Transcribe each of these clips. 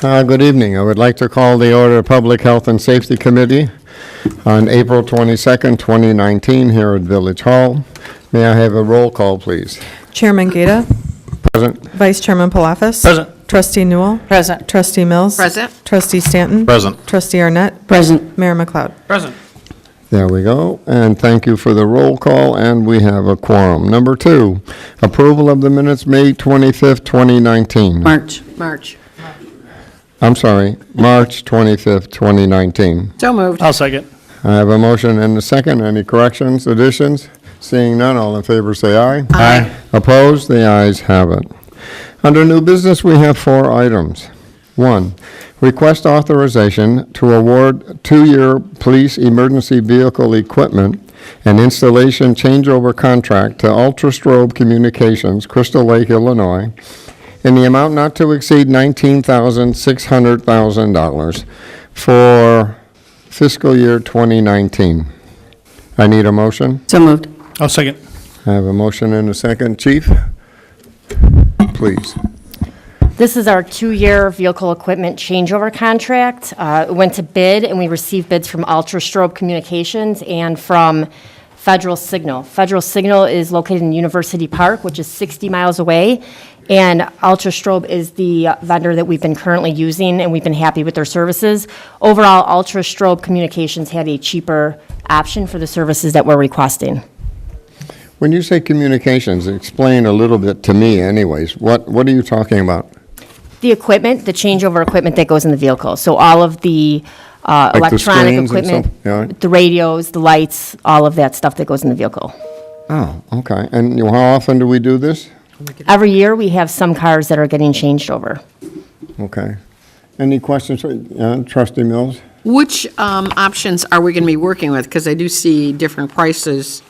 Good evening. I would like to call the order of Public Health and Safety Committee on April 22nd, 2019 here at Village Hall. May I have a roll call, please? Chairman Gaeta. Present. Vice Chairman Palafis. Present. Trustee Newell. Present. Trustee Mills. Present. Trustee Stanton. Present. Trustee Arnett. Present. Mayor McLeod. Present. There we go. And thank you for the roll call, and we have a quorum. Number 2, approval of the minutes, May 25th, 2019. March. I'm sorry, March 25th, 2019. So moved. I'll second. I have a motion and a second. Any corrections, additions? Seeing none, all in favor say aye. Aye. Opposed? The ayes have it. Under new business, we have 4 items. 1, request authorization to award 2-year police emergency vehicle equipment and installation changeover contract to Ultrastrobe Communications, Crystal Lake, Illinois, in the amount not to exceed $19,600,000 for fiscal year 2019. I need a motion. So moved. I'll second. I have a motion and a second. Chief, please. This is our 2-year vehicle equipment changeover contract. It went to bid, and we received bids from Ultrastrobe Communications and from Federal Signal. Federal Signal is located in University Park, which is 60 miles away, and Ultrastrobe is the vendor that we've been currently using, and we've been happy with their services. Overall, Ultrastrobe Communications had a cheaper option for the services that we're requesting. When you say communications, explain a little bit to me anyways. What are you talking about? The equipment, the changeover equipment that goes in the vehicle. So all of the the electronic screens and equipment, stuff? Yeah. the radios, the lights, all of that stuff that goes in the vehicle. Oh, okay. And how often do we do this? Every year, we have some cars that are getting changed over. Okay. Any questions, Trustee Mills? Which options are we going to be working with? Because I do see different prices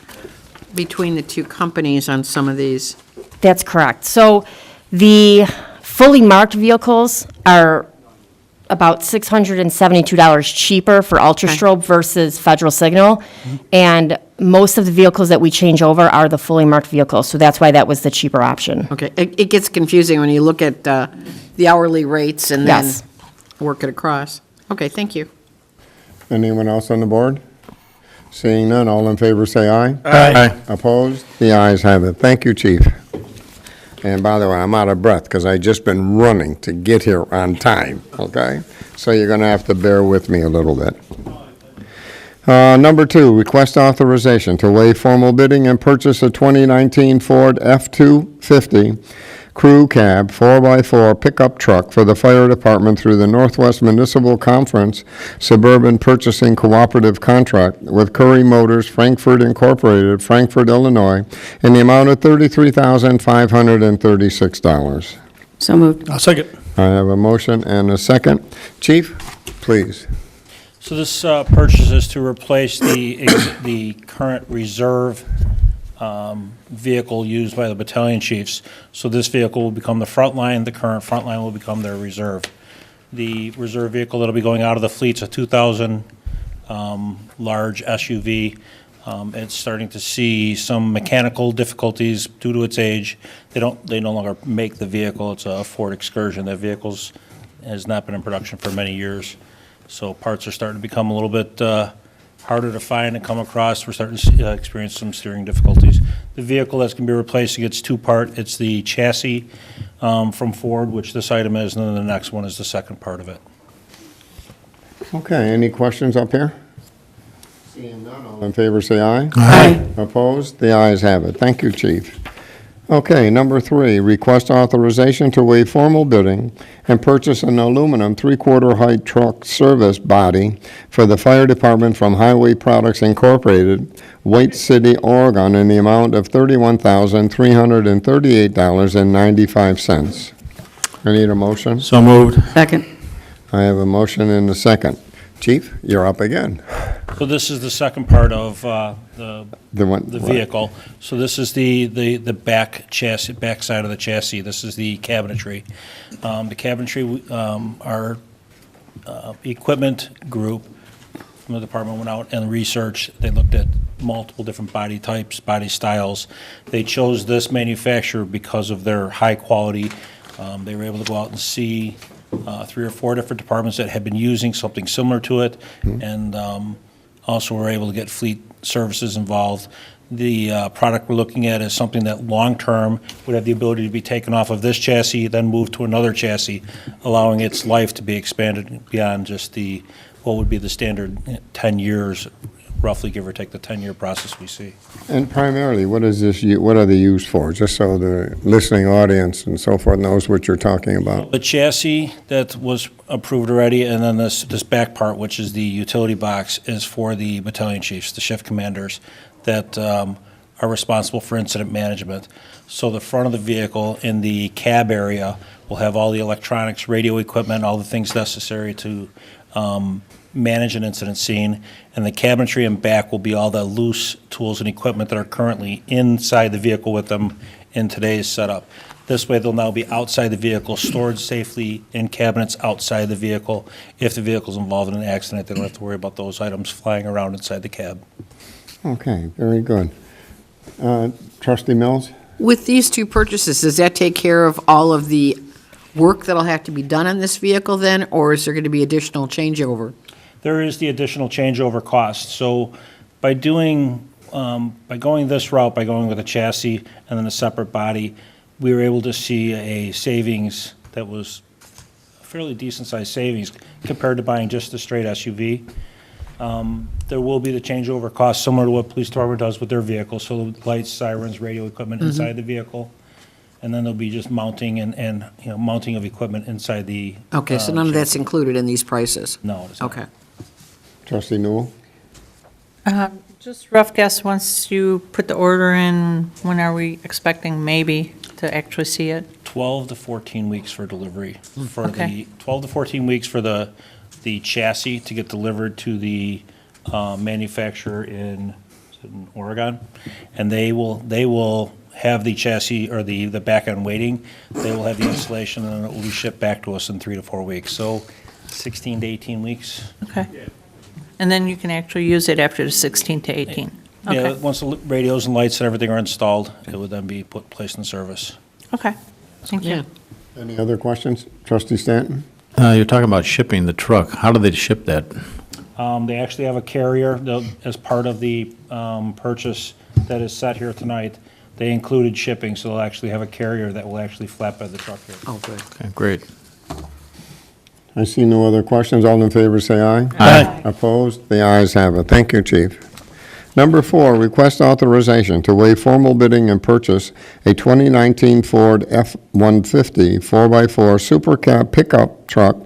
between the two companies on some of these. That's correct. So the fully marked vehicles are about $672 cheaper for Ultrastrobe versus Federal Signal. And most of the vehicles that we change over are the fully marked vehicles. So that's why that was the cheaper option. Okay, it gets confusing when you look at the hourly rates and then Yes. work it across. Okay, thank you. Anyone else on the board? Seeing none, all in favor say aye. Aye. Opposed? The ayes have it. Thank you, Chief. And by the way, I'm out of breath because I've just been running to get here on time, okay? So you're going to have to bear with me a little bit. Number 2, request authorization to waive formal bidding and purchase a 2019 Ford F-250 Crew Cab 4x4 pickup truck for the fire department through the Northwest Municipal Conference Suburban Purchasing Cooperative Contract with Curry Motors, Frankfurt Incorporated, Frankfurt, Illinois, in the amount of $33,536. So moved. I'll second. I have a motion and a second. Chief, please. So this purchase is to replace the current reserve vehicle used by the battalion chiefs. So this vehicle will become the front line, the current front line will become their reserve. The reserve vehicle that'll be going out of the fleet's a 2000 large SUV. It's starting to see some mechanical difficulties due to its age. They no longer make the vehicle. It's a Ford Excursion. That vehicle has not been in production for many years. So parts are starting to become a little bit harder to find and come across. We're starting to experience some steering difficulties. The vehicle that's going to be replaced gets 2-part. It's the chassis from Ford, which this item is, and then the next one is the second part of it. Okay, any questions up here? Seeing none, all in favor say aye. Aye. Opposed? The ayes have it. Thank you, Chief. Okay, number 3, request authorization to waive formal bidding and purchase an aluminum 3/4 height truck service body for the fire department from Highway Products Incorporated, White City, Oregon, in the amount of $31,338.95. I need a motion. So moved. Second. I have a motion and a second. Chief, you're up again. So this is the second part of the What? vehicle. So this is the back chassis, back side of the chassis. This is the cabinetry. The cabinetry, our equipment group from the department went out and researched. They looked at multiple different body types, body styles. They chose this manufacturer because of their high quality. They were able to go out and see 3 or 4 different departments that had been using something similar to it, and also we're able to get fleet services involved. The product we're looking at is something that long-term would have the ability to be taken off of this chassis, then moved to another chassis, allowing its life to be expanded beyond just what would be the standard 10 years, roughly give or take the 10-year process we see. And primarily, what are they used for? Just so the listening audience and so forth knows what you're talking about. The chassis that was approved already, and then this back part, which is the utility box, is for the battalion chiefs, the shift commanders, that are responsible for incident management. So the front of the vehicle in the cab area will have all the electronics, radio equipment, all the things necessary to manage an incident scene, and the cabinetry in back will be all the loose tools and equipment that are currently inside the vehicle with them in today's setup. This way, they'll now be outside the vehicle, stored safely in cabinets outside the vehicle. If the vehicle's involved in an accident, they don't have to worry about those items flying around inside the cab. Okay, very good. Trustee Mills? With these two purchases, does that take care of all of the work that'll have to be done on this vehicle then, or is there going to be additional changeover? There is the additional changeover cost. So by going this route, by going with a chassis and then a separate body, we were able to see a savings that was a fairly decent sized savings compared to buying just a straight SUV. There will be the changeover cost similar to what police department does with their vehicles, so lights, sirens, radio equipment inside the vehicle. And then there'll be just mounting and mounting of equipment inside the. Okay, so none of that's included in these prices? No, it's not. Okay. Trustee Newell? Just rough guess, once you put the order in, when are we expecting maybe to actually see it? 12 to 14 weeks for delivery. For Okay. the 12 to 14 weeks for the chassis to get delivered to the manufacturer in Oregon, and they will have the chassis or the back end waiting. They will have the installation, and it will be shipped back to us in 3 to 4 weeks. So 16 to 18 weeks. Okay. And then you can actually use it after the 16 to 18? Yeah, Okay. once the radios and lights and everything are installed, it would then be placed in service. Okay, thank Yeah. you. Any other questions? Trustee Stanton? You're talking about shipping the truck. How do they ship that? They actually have a carrier as part of the purchase that is set here tonight. They included shipping, so they'll actually have a carrier that will actually flatbed the truck here. Oh, good. Okay, great. I see no other questions. All in favor, say aye. Aye. Opposed? The ayes have it. Thank you, Chief. Number 4, request authorization to waive formal bidding and purchase a 2019 Ford F-150 4x4 Super Cab pickup truck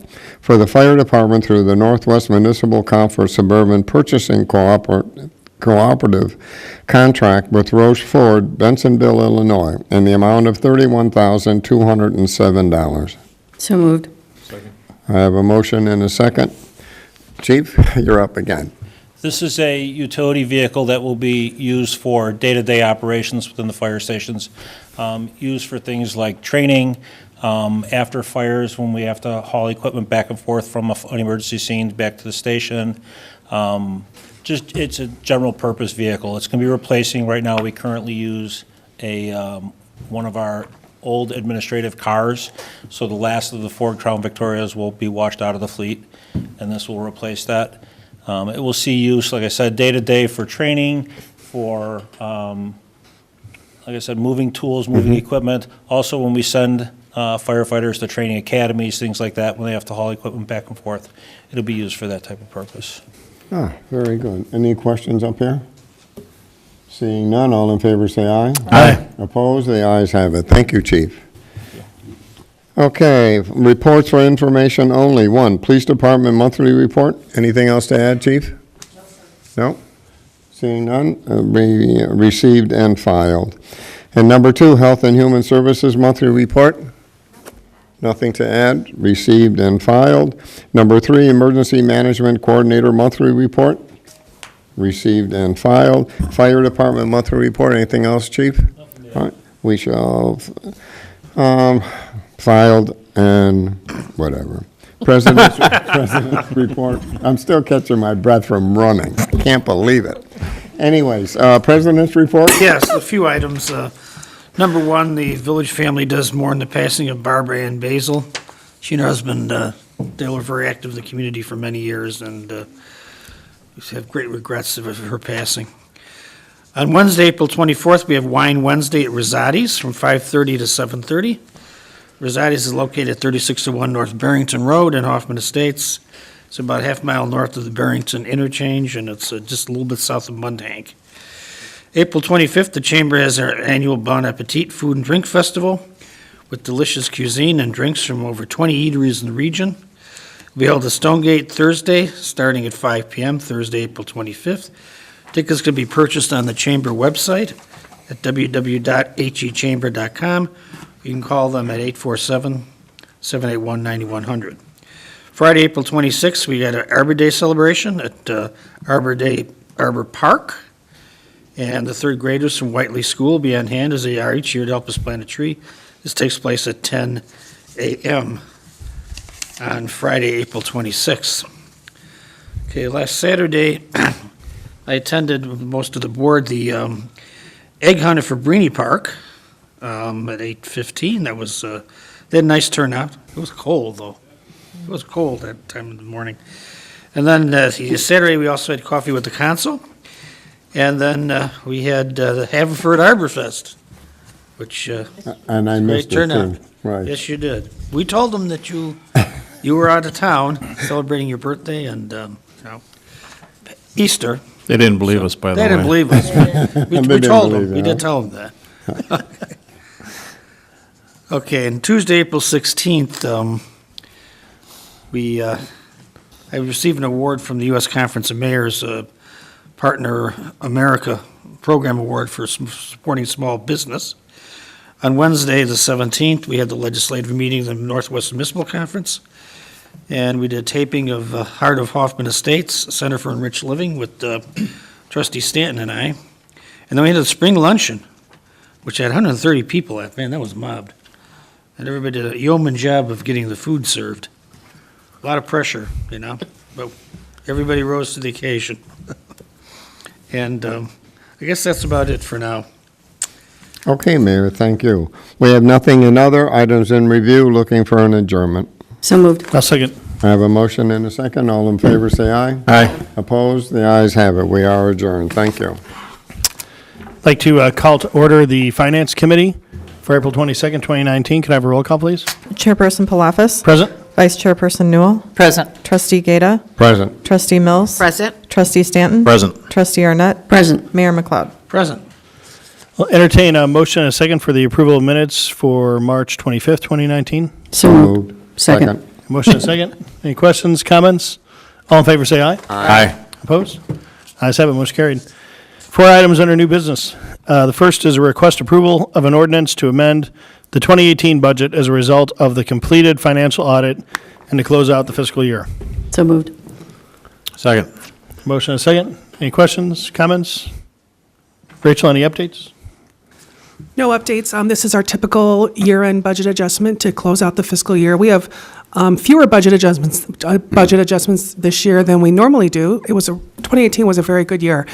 for the fire department through the Northwest Municipal Conference Suburban Purchasing Cooperative contract with Roche Ford, Bensonville, Illinois, in the amount of $31,207. So moved. I have a motion and a second. Chief, you're up again. This is a utility vehicle that will be used for day-to-day operations within the fire stations, used for things like training, after fires when we have to haul equipment back and forth from an emergency scene back to the station. It's a general purpose vehicle. It's going to be replacing, right now, we currently use one of our old administrative cars, so the last of the Ford Crown Victorias will be washed out of the fleet, and this will replace that. It will see use, like I said, day-to-day for training, for, like I said, moving tools, moving equipment. Also, when we send firefighters to training academies, things like that, when they have to haul equipment back and forth, it'll be used for that type of purpose. Ah, very good. Any questions up here? Seeing none, all in favor say aye. Aye. Opposed? The ayes have it. Thank you, Chief. Okay, reports for information only. 1, Police Department Monthly Report. Anything else to add, Chief? No? Seeing none, received and filed. And number 2, Health and Human Services Monthly Report. Nothing to add, received and filed. Number 3, Emergency Management Coordinator Monthly Report. Received and filed. Fire Department Monthly Report. Anything else, Chief? All right, we shall, filed and whatever. President's Report. I'm still catching my breath from running. I can't believe it. Anyways, President's Report? Yes, a few items. Number 1, the village family does mourn the passing of Barbara Ann Basil. She and her husband, they were very active in the community for many years, and we have great regrets of her passing. On Wednesday, April 24th, we have Wine Wednesday at Rosati's from 5:30 to 7:30. Rosati's is located at 3601 North Barrington Road in Hoffman Estates. It's about a half mile north of the Barrington interchange, and it's just a little bit south of Mundhank. April 25th, the Chamber has our annual Bon Appetit Food and Drink Festival with delicious cuisine and drinks from over 20 eateries in the region. It'll be held at Stonegate Thursday, starting at 5 p.m., Thursday, April 25th. Tickets can be purchased on the Chamber website at www.hechamber.com. You can call them at 847-781-9100. Friday, April 26th, we got an Arbor Day celebration at Arbor Park. And the third graders from Whiteley School will be on hand, as they are each year, to help us plant a tree. This takes place at 10 a.m. on Friday, April 26th. Okay, last Saturday, I attended with most of the board the egg hunt at Fabrini Park at 8:15. That was, they had a nice turnout. It was cold, though. It was cold that time of the morning. And then Saturday, we also had coffee with the consul. And then we had the Haverford Arbor Fest, which And I great missed it turnout. too. Right. Yes, you did. We told them that you were out of town celebrating your birthday and Easter. They didn't believe us, by the way. They didn't believe us. We didn't told believe them. you, We huh? did tell them that. Okay, and Tuesday, April 16th, I received an award from the U.S. Conference of Mayors, Partner America Program Award for supporting small business. On Wednesday, the 17th, we had the legislative meeting of the Northwest Municipal Conference, and we did a taping of Heart of Hoffman Estates, Center for Enriched Living, with Trustee Stanton and I. And then we had a spring luncheon, which had 130 people at. Man, that was mobbed. And everybody did a yeoman job of getting the food served. A lot of pressure, but everybody rose to the occasion. And I guess that's about it for now. Okay, Mayor, thank you. We have nothing in other items in review, looking for an adjournment. So moved. I'll second. I have a motion and a second. All in favor, say aye. Aye. Opposed? The ayes have it. We are adjourned. Thank you. I'd like to call to order the Finance Committee for April 22nd, 2019. Can I have a roll call, please? Chairperson Palafis. Present? Vice Chairperson Newell. Present. Trustee Gata. Present. Trustee Mills. Present? Trustee Stanton. Present. Trustee Arnett. Present. Mayor McLeod. Present. I'll entertain a motion and a second for the approval of minutes for March 25th, 2019. So moved. Second. Motion and a second. Any questions, comments? All in favor, say aye. Aye. Opposed? Ayes have it, motion carried. 4 items under new business. The first is a request approval of an ordinance to amend the 2018 budget as a result of the completed financial audit and to close out the fiscal year. So moved. Second. Motion and a second. Any questions, comments? Rachel, any updates? No updates. This is our typical year-end budget adjustment to close out the fiscal year. We have fewer budget adjustments this year than we normally do. 2018 was a very good year.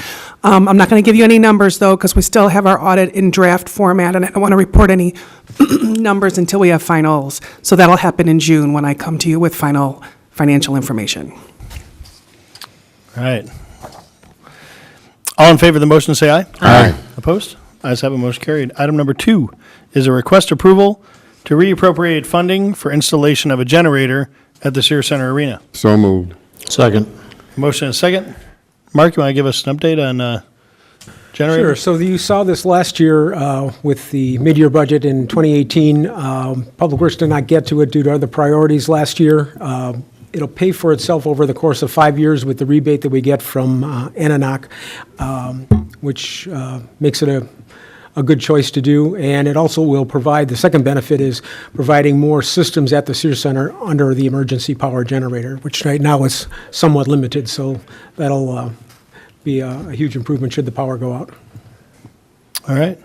I'm not going to give you any numbers, though, because we still have our audit in draft format, and I don't want to report any numbers until we have finals. So that'll happen in June when I come to you with final financial information. All right. All in favor of the motion, say aye. Aye. Opposed? Ayes have it, motion carried. Item number 2 is a request approval to reappropriate funding for installation of a generator at the Sears Center Arena. So moved. Second. Motion and a second. Mark, you want to give us an update on generator? Sure. So you saw this last year with the mid-year budget in 2018. Public Works did not get to it due to other priorities last year. It'll pay for itself over the course of 5 years with the rebate that we get from Ananoc, which makes it a good choice to do. And it also will provide, the second benefit is providing more systems at the Sears Center under the emergency power generator, which right now is somewhat limited. So that'll be a huge improvement should the power go out. All right.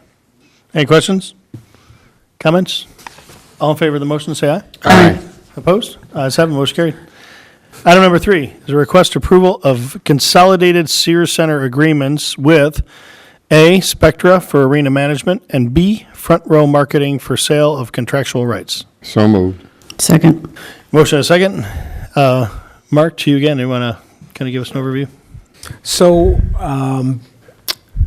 Any questions? Comments? All in favor of the motion, say aye. Aye. Opposed? Ayes have it, motion carried. Item number 3 is a request approval of consolidated Sears Center agreements with A, Spectra for arena management, and B, Front Row Marketing for sale of contractual rights. So moved. Second. Motion and a second. Mark, to you again. You want to kind of give us an overview? So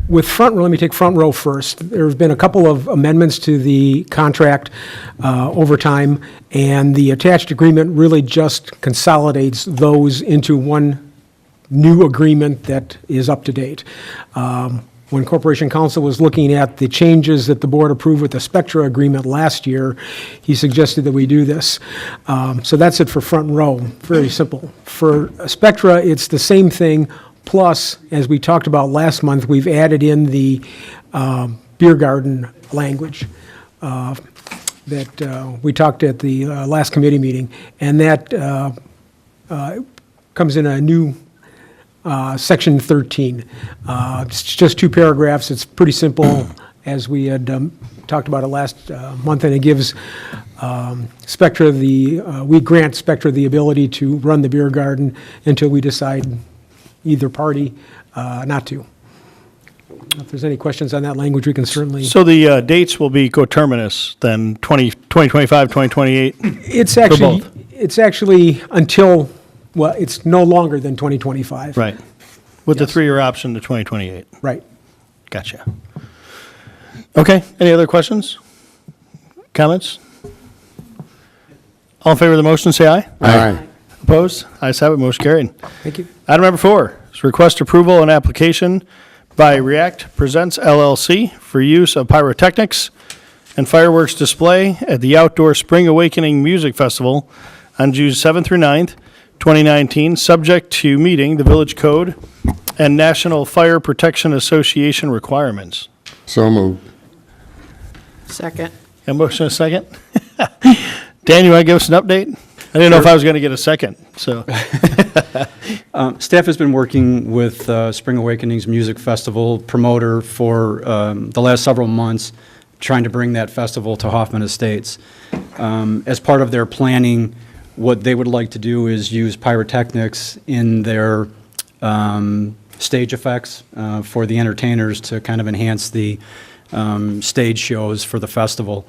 with front row, let me take front row first. There have been a couple of amendments to the contract over time, and the attached agreement really just consolidates those into one new agreement that is up to date. When Corporation Counsel was looking at the changes that the board approved with the Spectra agreement last year, he suggested that we do this. So that's it for front row, very simple. For Spectra, it's the same thing, plus, as we talked about last month, we've added in the beer garden language that we talked at the last committee meeting, and that comes in a new Section 13. It's just 2 paragraphs. It's pretty simple, as we had talked about it last month, and it gives Spectra we grant Spectra the ability to run the beer garden until we decide, either party, not to. If there's any questions on that language, we can certainly. So the dates will be coterminous then, 2025, 2028? It's actually until, well, it's no longer than 2025. Right. With the Yes. 3-year option to 2028. Right. Gotcha. Okay, any other questions? Comments? All in favor of the motion, say aye. Aye. Opposed? Ayes have it, motion carried. Thank you. Item number 4 is request approval and application by React Presents LLC for use of pyrotechnics and fireworks display at the Outdoor Spring Awakening Music Festival on June 7th through 9th, 2019, subject to meeting the Village Code and National Fire Protection Association requirements. So moved. Second. A motion and a second? Dan, you want to give us an update? I didn't know if I was going to get a second, so. Staff has been working with Spring Awakenings Music Festival promoter for the last several months, trying to bring that festival to Hoffman Estates. As part of their planning, what they would like to do is use pyrotechnics in their stage effects for the entertainers to kind of enhance the stage shows for the festival.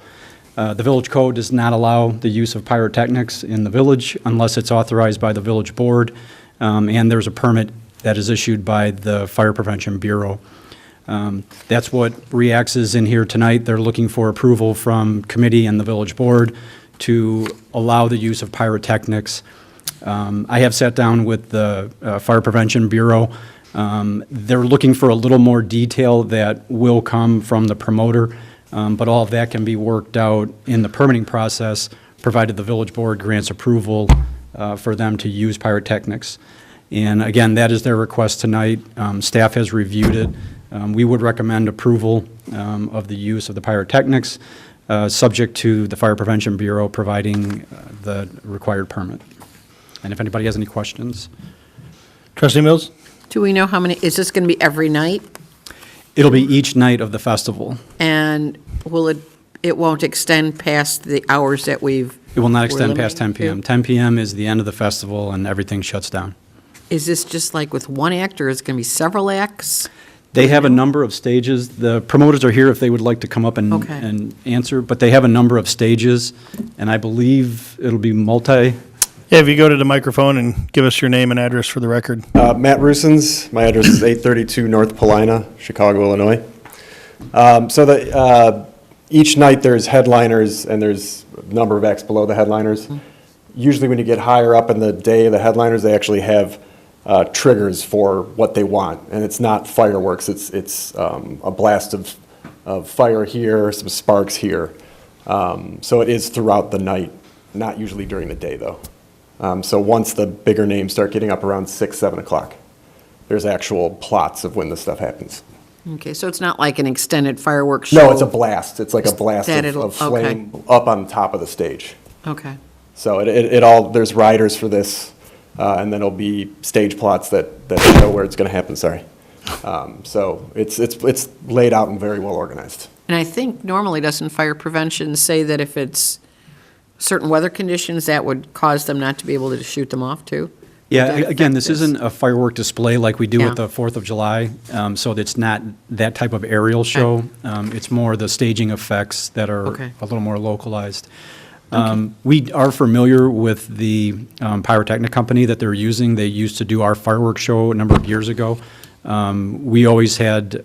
The village code does not allow the use of pyrotechnics in the village unless it's authorized by the village board, and there's a permit that is issued by the Fire Prevention Bureau. That's what REACTS is in here tonight. They're looking for approval from committee and the village board to allow the use of pyrotechnics. I have sat down with the Fire Prevention Bureau. They're looking for a little more detail that will come from the promoter. But all of that can be worked out in the permitting process, provided the village board grants approval for them to use pyrotechnics. And again, that is their request tonight. Staff has reviewed it. We would recommend approval of the use of the pyrotechnics, subject to the Fire Prevention Bureau providing the required permit. And if anybody has any questions. Trustee Mills? Do we know how many, is this going to be every night? It'll be each night of the festival. And it won't extend past the hours that we've. It will not we're extend past 10 limiting p.m. to? 10 p.m. is the end of the festival and everything shuts down. Is this just like with one act, or is it going to be several acts? They have a number of stages. The promoters are here if they would like to come up and, Okay. and answer, but they have a number of stages, and I believe it'll be multi. Yeah, if you go to the microphone and give us your name and address for the record. Matt Rusens. My address is 832 North Paulina, Chicago, Illinois. Each night there's headliners and there's a number of acts below the headliners. Usually when you get higher up in the day of the headliners, they actually have triggers for what they want. And it's not fireworks, it's a blast of fire here, some sparks here. So it is throughout the night, not usually during the day though. So once the bigger names start getting up around 6, 7 o'clock, there's actual plots of when this stuff happens. Okay, so it's not like an extended fireworks show? No, it's a blast. It's like a blast That of flame up on top of the stage. Okay. So it all, there's riders for this, and then it'll be stage plots that show where it's going to happen, sorry. So it's laid out and very well organized. And I think normally doesn't fire prevention say that if it's certain weather conditions, that would cause them not to be able to shoot them off too? Yeah, Would that again, affect this isn't a firework display like we do Yeah. with the 4th of July, so it's not that type of aerial show. It's more the staging effects that are Okay. a little more localized. We are familiar with the pyrotechnic company that they're using. They used to do our fireworks show a number of years ago. We always had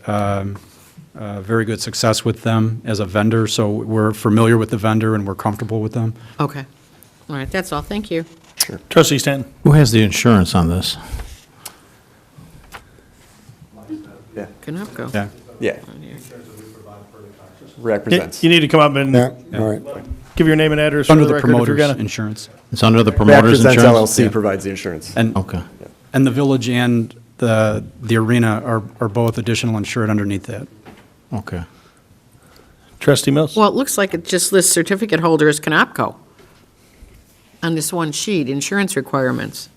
very good success with them as a vendor, so we're familiar with the vendor and we're comfortable with them. Okay. All right, that's all. Thank you. Trustee Stanton? Who has the insurance on this? Canucco. Yeah. Yeah. Represents. You need to come up and Yeah, all right. give your name and address for Under the the record if you're promoter's gonna. insurance. It's under the promoter's Represents insurance? LLC provides the insurance. And, Okay. and the village and the arena are both additional insured underneath that. Okay. Trustee Mills? Well, it looks like it just lists certificate holder as Canopco on this one sheet, insurance requirements.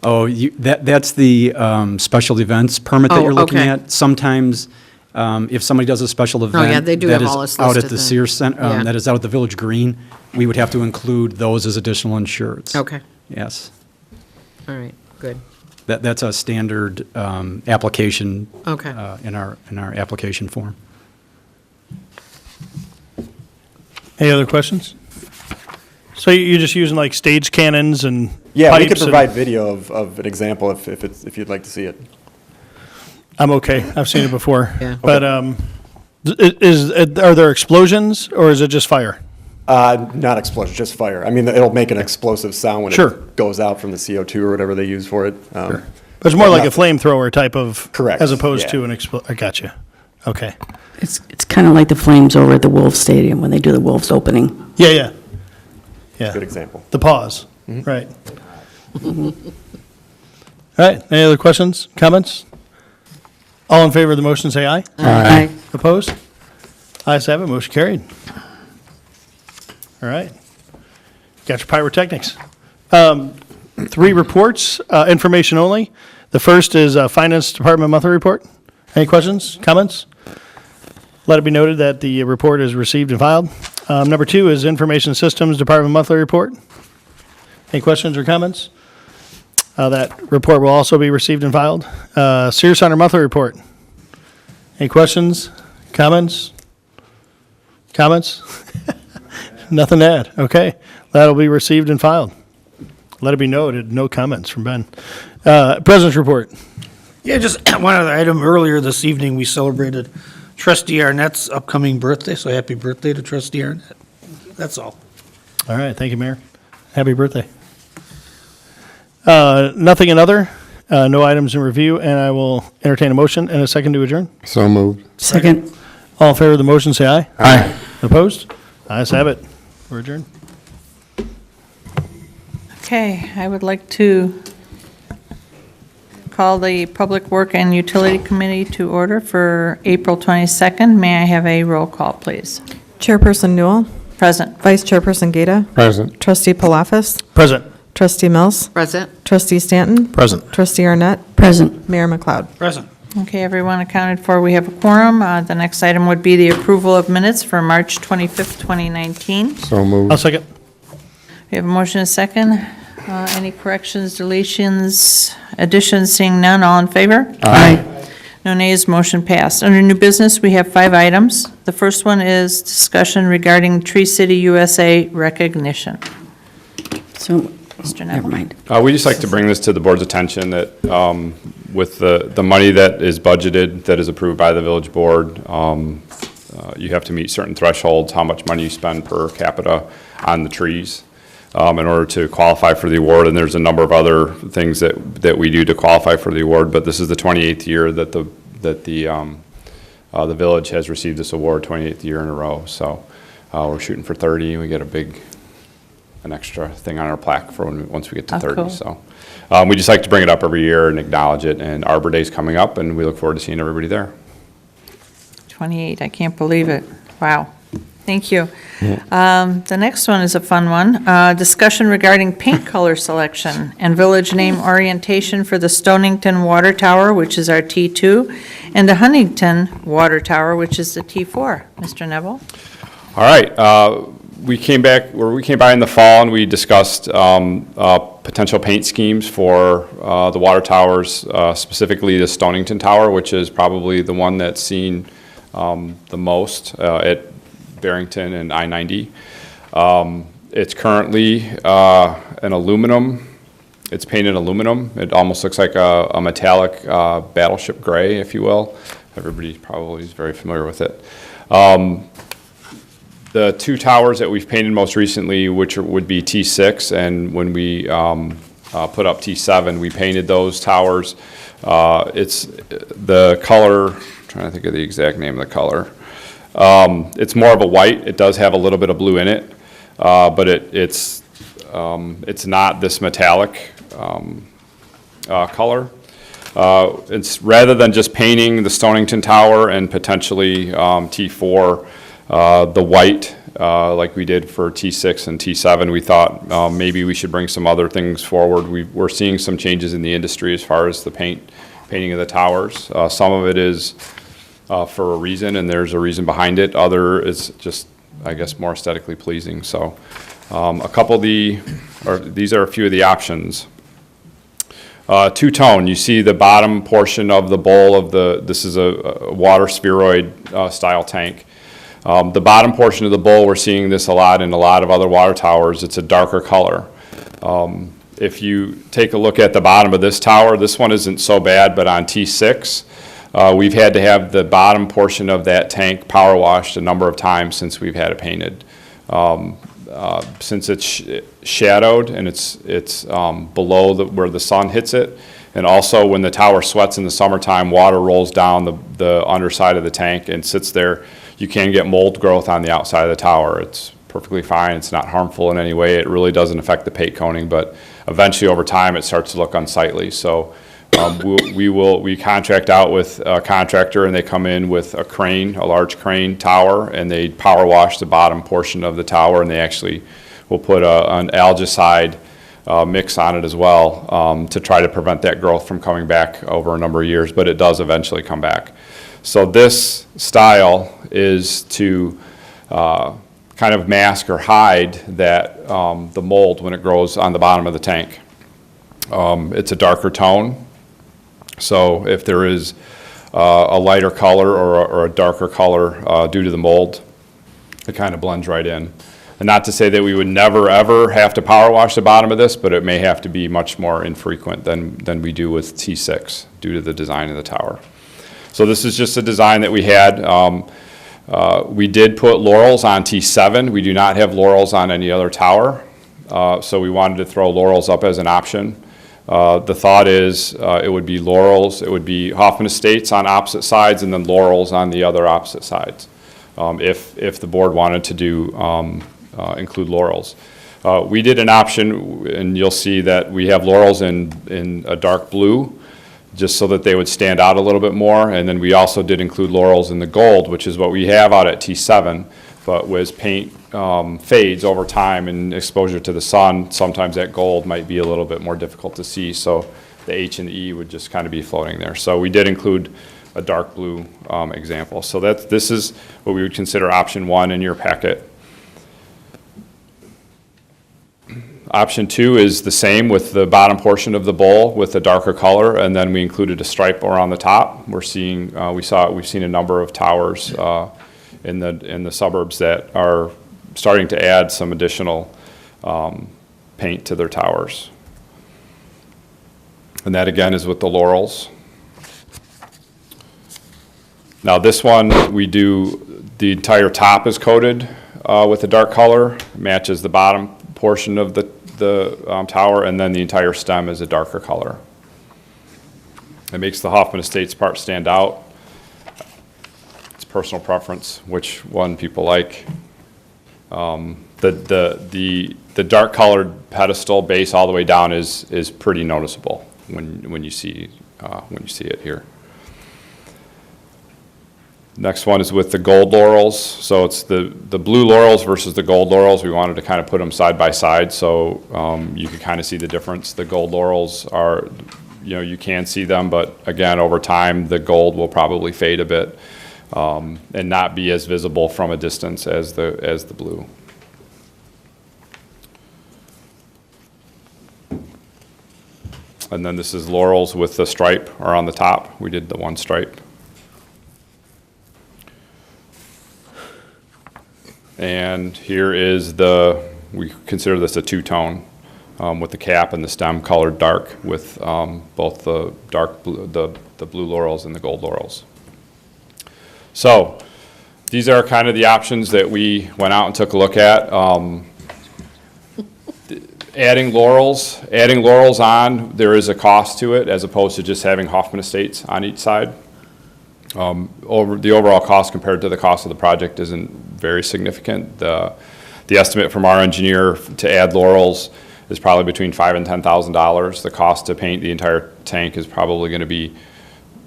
Oh, that's the special events permit that Oh, you're looking okay. at. Sometimes, if somebody does a special event. yeah, they do that have is all this out listed at the then. Sears Center, Yeah. that is out at the Village Green, we would have to include those as additional insureds. Okay, Yes. all right, good. That's a standard application. Okay. In our application form. Any other questions? So you're just using like stage cannons and Yeah, we pipes could and- provide video of an example if you'd like to see it. I'm okay. I've seen it before. Yeah. But are there explosions or is it just fire? Not explosion, just fire. I mean, it'll make an explosive sound when Sure. it goes out from the CO2 or whatever they use for it. But it's more but like a nothing- flamethrower type of. Correct, As opposed yeah. to an I got you. Okay. It's kind of like the flames over at the Wolves Stadium when they do the Wolves opening. Yeah, yeah. Yeah. Good example. The pause. Right. All right. Any other questions, comments? All in favor of the motion, say aye. Aye. Opposed? Ayes have it, motion carried. All right. Got your pyrotechnics. 3 reports, information only. The first is Finance Department monthly report. Any questions, comments? Let it be noted that the report is received and filed. Number 2 is Information Systems Department monthly report. Any questions or comments? That report will also be received and filed. Sears Center monthly report. Any questions, comments? Comments? Nothing to add. Okay. That'll be received and filed. Let it be noted, no comments from Ben. President's report. Yeah, just one other item. Earlier this evening, we celebrated Trustee Arnett's upcoming birthday, so happy birthday to Trustee Arnett. That's all. All right. Thank you, Mayor. Happy birthday. Nothing in other. No items in review, and I will entertain a motion and a second to adjourn. So moved. Second. All in favor of the motion, say aye. Aye. Opposed? Ayes have it. We're adjourned. Okay, I would like to call the Public Work and Utility Committee to order for April 22nd. May I have a roll call, please? Chairperson Newell, Present. Vice Chairperson Gata, Present. Trustee Palafis, Present. Trustee Mills, Present? Trustee Stanton, Present. Trustee Arnett. Present. Mayor McLeod. Present. Okay, everyone accounted for. We have a quorum. The next item would be the approval of minutes for March 25th, 2019. So I'll moved. second. We have a motion and a second. Any corrections, deletions, additions? Seeing none, all in favor? Aye. No nays, motion passed. Under new business, we have 5 items. The first one is discussion regarding Tree City USA recognition. So, Mr. never Neville. mind. We just like to bring this to the board's attention that with the money that is budgeted, that is approved by the village board, you have to meet certain thresholds, how much money you spend per capita on the trees in order to qualify for the award. And there's a number of other things that we do to qualify for the award, but this is the 28th year that the village has received this award, 28th year in a row. So we're shooting for 30, and we get an extra thing on our plaque for once we get to 30. cool. So we just like to bring it up every year and acknowledge it. And Arbor Day's coming up, and we look forward to seeing everybody there. 28, I can't believe it. Wow. Thank you. The next one is a fun one. Discussion regarding paint color selection and village name orientation for the Stonington Water Tower, which is our T2, and the Huntington Water Tower, which is the T4. Mr. Neville? All right. We came by in the fall and we discussed potential paint schemes for the water towers, specifically the Stonington Tower, which is probably the one that's seen the most at Barrington and I-90. It's currently an aluminum. It's painted aluminum. It almost looks like a metallic battleship gray, if you will. Everybody probably is very familiar with it. The two towers that we've painted most recently, which would be T6, and when we put up T7, we painted those towers. It's the color, I'm trying to think of the exact name of the color. It's more of a white. It does have a little bit of blue in it, but it's not this metallic color. It's rather than just painting the Stonington Tower and potentially T4, the white, like we did for T6 and T7, we thought maybe we should bring some other things forward. We're seeing some changes in the industry as far as the painting of the towers. Some of it is for a reason, and there's a reason behind it. Other is just, I guess, more aesthetically pleasing. So these are a few of the options. Two-tone, you see the bottom portion of the bowl of this is a water spheroid style tank. The bottom portion of the bowl, we're seeing this a lot in a lot of other water towers. It's a darker color. If you take a look at the bottom of this tower, this one isn't so bad, but on T6, we've had to have the bottom portion of that tank power washed a number of times since we've had it painted. Since it's shadowed and it's below where the sun hits it, and also when the tower sweats in the summertime, water rolls down the underside of the tank and sits there. You can get mold growth on the outside of the tower. It's perfectly fine. It's not harmful in any way. It really doesn't affect the paint coating, but eventually over time it starts to look unsightly. So we contract out with a contractor, and they come in with a crane, a large crane tower, and they power wash the bottom portion of the tower, and they actually will put an algicide mix on it as well to try to prevent that growth from coming back over a number of years, but it does eventually come back. So this style is to kind of mask or hide that the mold when it grows on the bottom of the tank. It's a darker tone. So if there is a lighter color or a darker color due to the mold, it kind of blends right in. And not to say that we would never, ever have to power wash the bottom of this, but it may have to be much more infrequent than we do with T6 due to the design of the tower. So this is just a design that we had. We did put laurels on T7. We do not have laurels on any other tower. So we wanted to throw laurels up as an option. The thought is it would be laurels, it would be Hoffman Estates on opposite sides, and then laurels on the other opposite sides, if the board wanted to do include laurels. We did an option, and you'll see that we have laurels in a dark blue, just so that they would stand out a little bit more, and then we also did include laurels in the gold, which is what we have out at T7, but as paint fades over time and exposure to the sun, sometimes that gold might be a little bit more difficult to see, so the H and the E would just kind of be floating there. So we did include a dark blue example. So this is what we would consider option 1 in your packet. Option 2 is the same with the bottom portion of the bowl with a darker color, and then we included a stripe around the top. We've seen a number of towers in the suburbs that are starting to add some additional paint to their towers. And that again is with the laurels. Now this one, we do, the entire top is coated with a dark color, matches the bottom portion of the tower, and then the entire stem is a darker color. It makes the Hoffman Estates part stand out. It's personal preference, which one people like. The dark colored pedestal base all the way down is pretty noticeable when you see it here. Next one is with the gold laurels. So it's the blue laurels versus the gold laurels. We wanted to kind of put them side by side so you can kind of see the difference. The gold laurels are, you can see them, but again, over time, the gold will probably fade a bit and not be as visible from a distance as the blue. And then this is laurels with the stripe or on the top. We did the one stripe. And here is we consider this a two-tone, with the cap and the stem colored dark with both the dark blue, the blue laurels and the gold laurels. So these are kind of the options that we went out and took a look at. Adding laurels on, there is a cost to it as opposed to just having Hoffman Estates on each side. The overall cost compared to the cost of the project isn't very significant. The estimate from our engineer to add laurels is probably between $5,000 and $10,000. The cost to paint the entire tank is probably going to be,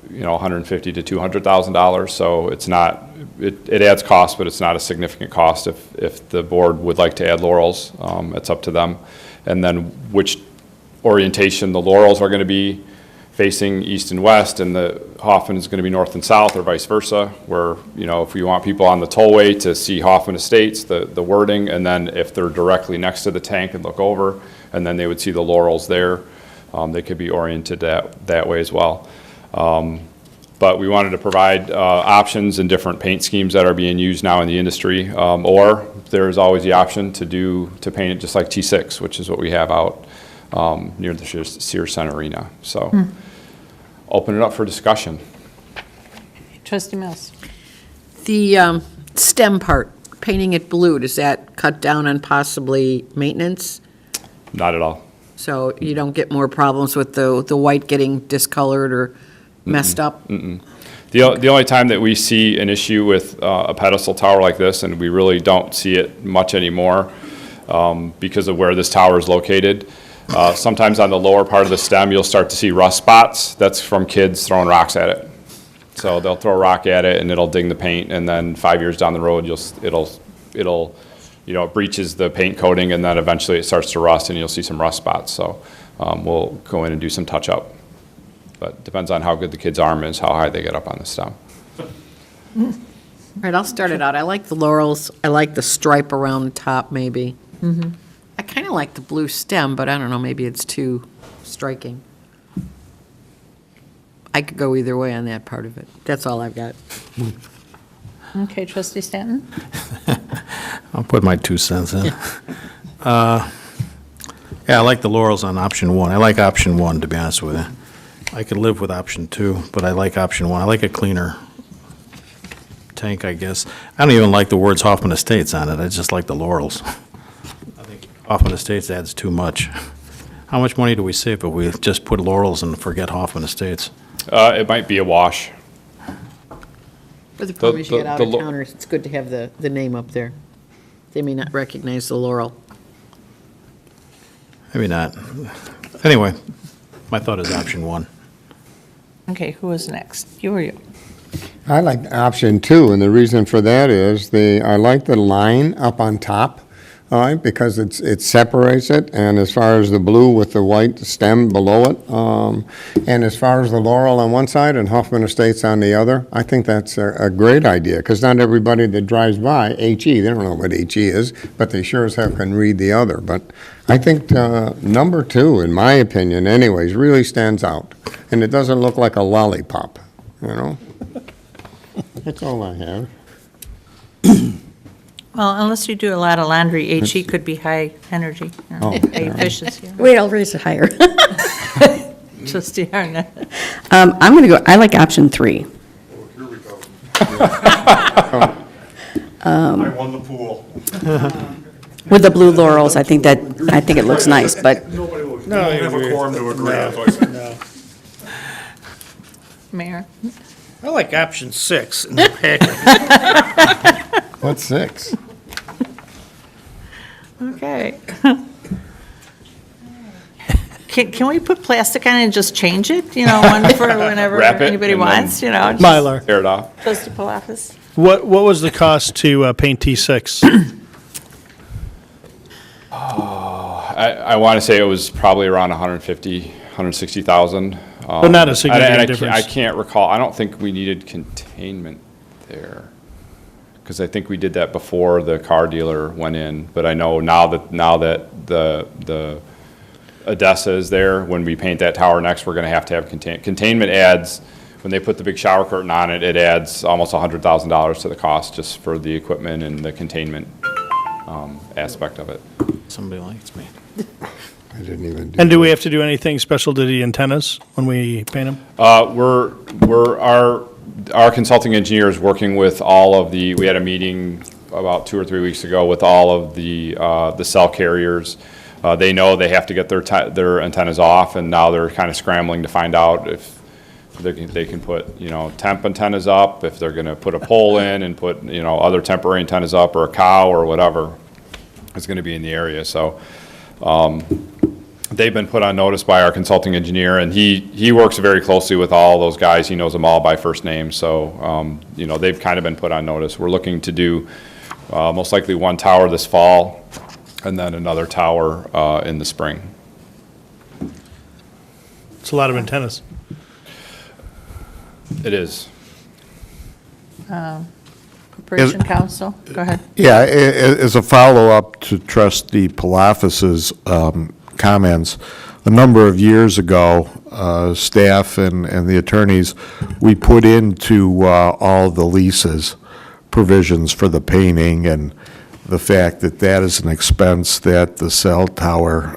$150,000 to $200,000. So it's not, it adds cost, but it's not a significant cost. If the board would like to add laurels, it's up to them. And then which orientation the laurels are going to be, facing east and west, and the Hoffman is going to be north and south, or vice versa, where, if you want people on the tollway to see Hoffman Estates, the wording, and then if they're directly next to the tank and look over, and then they would see the laurels there, they could be oriented that way as well. But we wanted to provide options and different paint schemes that are being used now in the industry, or there's always the option to paint it just like T6, which is what we have out near the Sears Center Arena. So open it up for discussion. Trustee Mills. The stem part, painting it blue, does that cut down on possibly maintenance? Not at all. So you don't get more problems with the white getting discolored or messed up? The only time that we see an issue with a pedestal tower like this, and we really don't see it much anymore because of where this tower is located, sometimes on the lower part of the stem you'll start to see rust spots. That's from kids throwing rocks at it. So they'll throw a rock at it and it'll ding the paint, and then 5 years down the road it breaches the paint coating, and then eventually it starts to rust and you'll see some rust spots. So we'll go in and do some touch up. But it depends on how good the kid's arm is, how high they get up on the stem. All right, I'll start it out. I like the laurels. I like the stripe around the top, maybe. I kind of like the blue stem, but I don't know, maybe it's too striking. I could go either way on that part of it. That's all I've got. Okay, Trustee Stanton. I'll put my 2 cents in. Yeah, I like the laurels on option 1. I like option 1, to be honest with you. I could live with option 2, but I like option 1. I like a cleaner tank, I guess. I don't even like the words Hoffman Estates on it. I just like the laurels. I think Hoffman Estates adds too much. How much money do we save if we just put laurels and forget Hoffman Estates? It might be a wash. But the problem is you get out of towners, it's good to have the name up there. They may not recognize the laurel. Maybe not. Anyway, my thought is option 1. Okay, who is next? You or you? I like option 2, and the reason for that is I like the line up on top, all right, because it separates it, and as far as the blue with the white stem below it, and as far as the laurel on one side and Hoffman Estates on the other, I think that's a great idea, because not everybody that drives by HE, they don't know what HE is, but they sure as hell can read the other. But I think number 2, in my opinion anyways, really stands out, and it doesn't look like a lollipop, That's all I have. Well, unless you do a lot of laundry, HE could be high energy, high efficiency. Wait, I'll raise it higher. Trustee Arnett. I'm going to go, I like option 3. Here we go. I won the pool. With the blue laurels, I think it looks nice, but Nobody will have a quorum to agree. That's what I said. No. Mayor? I like option 6 in the packet. What's 6? Okay. Can we put plastic on it and just change it, one for whenever Wrap it anybody and then- wants, just- Mylar. Tear it off. Trustee Palafis? What was the cost to paint T6? I want to say it was probably around 150, 160,000. But not a significant difference. I can't recall. I don't think we needed containment there, because I think we did that before the car dealer went in. But I know now that the Odessa is there, when we paint that tower next, we're going to have containment adds. When they put the big shower curtain on it, it adds almost $100,000 to the cost just for the equipment and the containment aspect of it. Somebody likes me. I didn't even do And do we have to do anything special to the antennas when we paint them? Our consulting engineer is working with all of we had a meeting about 2 or 3 weeks ago with all of the cell carriers. They know they have to get their antennas off, and now they're kind of scrambling to find out if they can put, temp antennas up, if they're gonna put a pole in and put, other temporary antennas up, or a cow or whatever is gonna be in the area. So, they've been put on notice by our consulting engineer, and he works very closely with all those guys. He knows them all by first name, so, they've kind of been put on notice. We're looking to do, most likely one tower this fall, and then another tower, in the spring. It's a lot of antennas. It is. Corporation Counsel, go ahead. Yeah, as a follow-up to Trustee Palafis's comments, a number of years ago, staff and the attorneys, we put into all the leases provisions for the painting, and the fact that that is an expense that the cell tower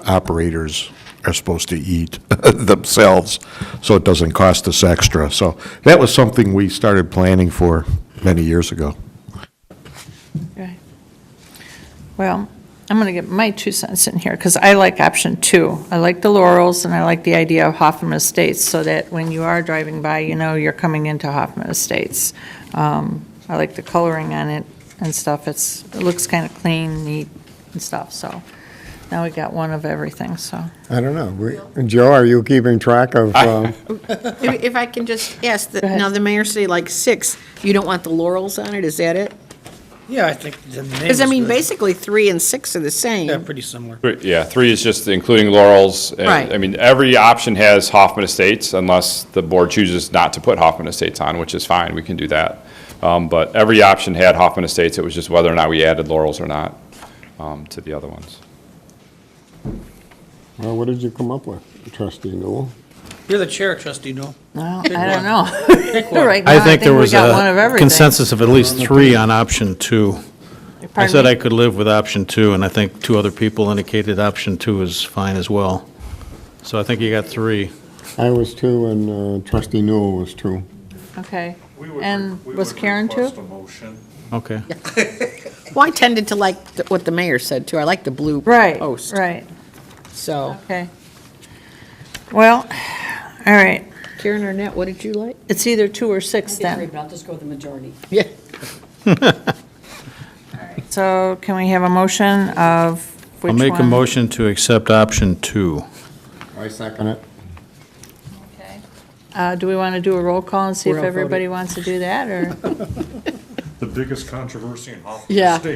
operators are supposed to eat themselves, so it doesn't cost us extra. So that was something we started planning for many years ago. Okay. Well, I'm going to get my 2 cents in here, because I like option 2. I like the Laurels, and I like the idea of Hoffman Estates, so that when you are driving by, you're coming into Hoffman Estates. I like the coloring on it and stuff. It looks kind of clean, neat and stuff, so now we got one of everything, so. I don't know. Joe, are you keeping track of? If I can just ask, Go ahead. now the mayor said like 6, you don't want the laurels on it, is that it? Yeah, I think the name Because, is good. basically 3 and 6 are the same. Yeah, pretty similar. Yeah, 3 is just including Laurels. And, Right. I mean, every option has Hoffman Estates, unless the board chooses not to put Hoffman Estates on, which is fine, we can do that. But every option had Hoffman Estates, it was just whether or not we added Laurels or not to the other ones. Well, what did you come up with, Trustee Newell? You're the chair, Trustee Noel. Well, I don't know. one. Right now, I think there we was got one of a everything. consensus of at least 3 on option 2. I Pardon said me? I could live with option 2, and I think 2 other people indicated option 2 is fine as well. So I think you got 3. I was 2, and Trustee Newell was 2. Okay. And was Karen too? Okay. Well, I tended to like what the mayor said, too. I like the blue Right, post. right, So, okay. Well, all right. Karen Arnett, what did you like? It's either 2 or 6 then. I'll just go with the majority. Yeah. So can we have a motion of which I'll one? make a motion to accept option 2. I second it. Okay. Do we want to do a roll call and see if We're all everybody wants to do that, or The biggest controversy in Hoffman Yeah. State.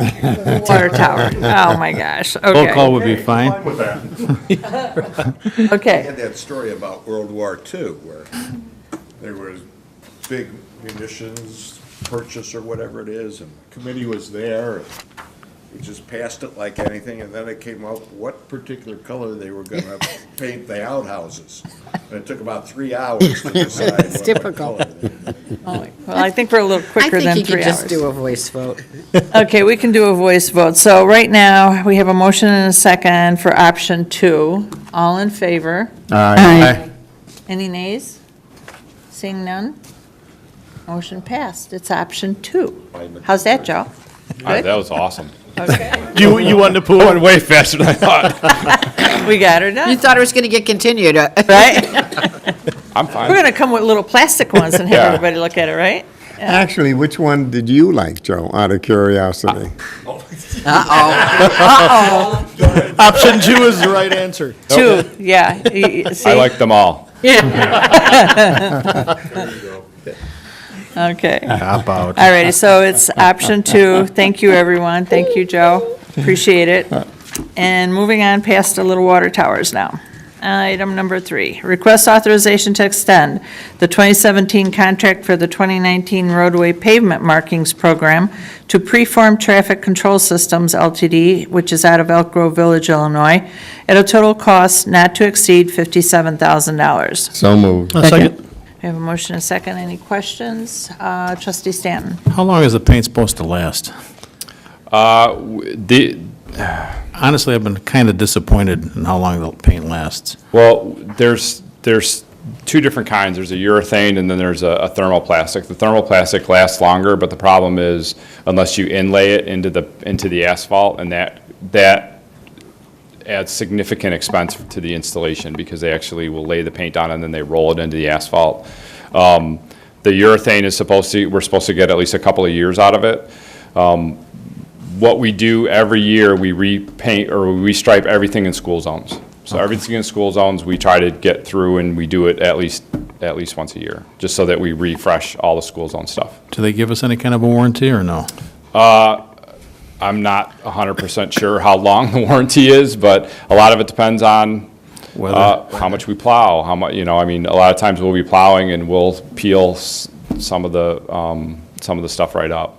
water tower? Oh, my gosh, Roll call okay. would be fine. With that. Okay, had that story about World War II, where there was big munitions purchase or whatever it is, and the committee was there, and we just passed it like anything, and then it came up what particular color they were gonna paint the outhouses. And it took about 3 hours to decide what typical. color they did. well, I think we're a little I quicker than think you 3 could hours. just do a voice vote. Okay, we can do a voice vote. So right now, we have a motion and a second for option 2. All in favor? Aye. Any nays? Seeing none? Motion passed. It's option 2. How's that, Joe? Good? That was awesome. Okay. You wanted to pull one Way faster than I thought. We got her You done, thought it was going to get continued. right? I'm We're fine. going to come with little plastic ones and have Yeah. everybody look at it, right? Actually, which one did you like, Joe, out of curiosity? Option 2 is the right answer. 2, yeah. See? I like them all. Okay. Cop out. All righty, so it's option 2. Thank you, everyone. Thank you, Joe. Appreciate it. And moving on past the little water towers now. Item number 3, request authorization to extend the 2017 contract for the 2019 roadway pavement markings program to Preform Traffic Control Systems LTD, which is out of Elk Grove Village, Illinois, at a total cost not to exceed $57,000. So moved. Second. We have a motion and a second. Any questions? Trustee Stanton? How long is the paint supposed to last? Honestly, I've been kind of disappointed in how long the paint lasts. Well, there's two different kinds. There's a urethane and then there's a thermoplastic. The thermoplastic lasts longer, but the problem is unless you inlay it into the asphalt, and that adds significant expense to the installation because they actually will lay the paint on and then they roll it into the asphalt. The urethane is we're supposed to get at least a couple of years out of it. What we do every year, we repaint or we restripe everything in school zones. So everything in school zones, we try to get through, and we do it at least once a year, just so that we refresh all the school zone stuff. Do they give us any kind of a warranty or no? I'm not 100% sure how long the warranty is, but a lot of it depends on how much we plow, how much, I mean, a lot of times we'll be plowing and we'll peel some of the stuff right up.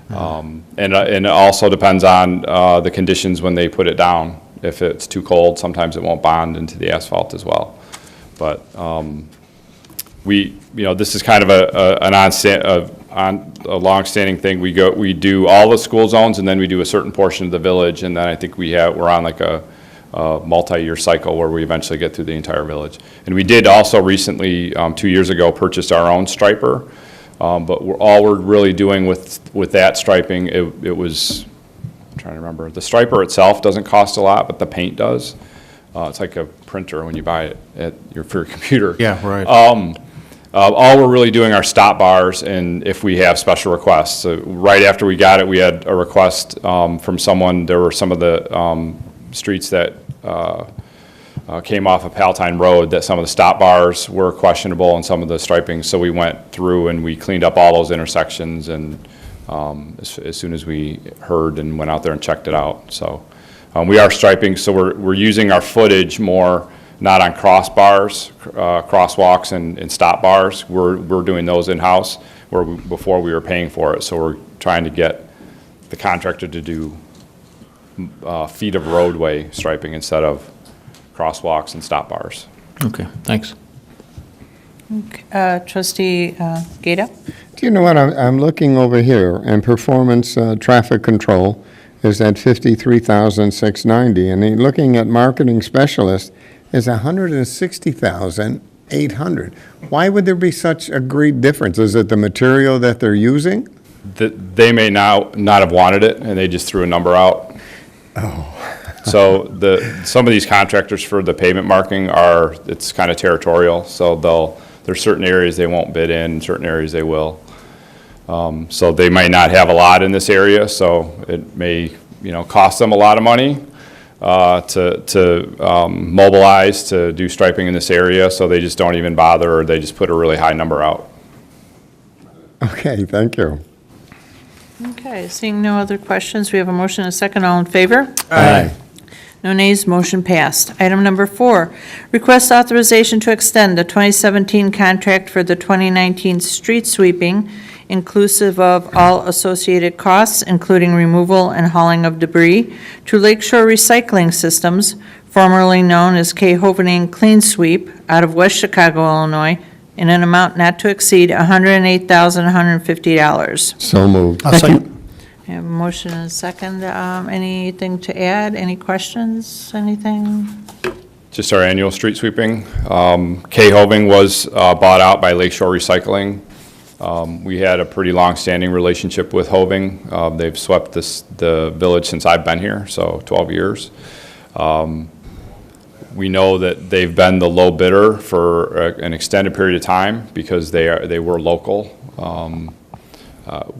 And it also depends on the conditions when they put it down. If it's too cold, sometimes it won't bond into the asphalt as well. But this is kind of a long-standing thing. We do all the school zones, and then we do a certain portion of the village, and then I think we're on like a multi-year cycle where we eventually get through the entire village. And we did also recently, 2 years ago, purchase our own striper. But all we're really doing with that striping, it was, I'm trying to remember, the striper itself doesn't cost a lot, but the paint does. It's like a printer when you buy it for your computer. Yeah, right. All we're really doing are stop bars, and if we have special requests. So right after we got it, we had a request from someone. There were some of the streets that came off of Palatine Road that some of the stop bars were questionable and some of the striping. So we went through and we cleaned up all those intersections, and as soon as we heard and went out there and checked it out. So we are striping, so we're using our footage more, not on crossbars, crosswalks and stop bars. We're doing those in-house where before we were paying for it. So we're trying to get the contractor to do feet of roadway striping instead of crosswalks and stop bars. Okay, thanks. Okay, Trustee Gata? Do you know what, I'm looking over here, and performance traffic control is at $53,690, and then looking at marketing specialist is $160,800. Why would there be such a great difference? Is it the material that they're using? They may not have wanted it, and they just threw a number out. Oh. So some of these contractors for the pavement marking it's kind of territorial, so there's certain areas they won't bid in, certain areas they will. So they might not have a lot in this area, so it may, cost them a lot of money to mobilize to do striping in this area, so they just don't even bother, or they just put a really high number out. Okay, thank you. Okay, seeing no other questions, we have a motion and a second. All in favor? Aye. No nays, motion passed. Item number 4, request authorization to extend the 2017 contract for the 2019 street sweeping, inclusive of all associated costs, including removal and hauling of debris, to Lakeshore Recycling Systems, formerly known as K. Hoffman Clean Sweep, out of West Chicago, Illinois, in an amount not to exceed $108,150. So moved. Second. I have a motion and a second. Anything to add? Any questions? Anything? Just our annual street sweeping. K. Hoving was bought out by Lakeshore Recycling. We had a pretty long-standing relationship with Hoving. They've swept the village since I've been here, so 12 years. We know that they've been the low bidder for an extended period of time because they were local.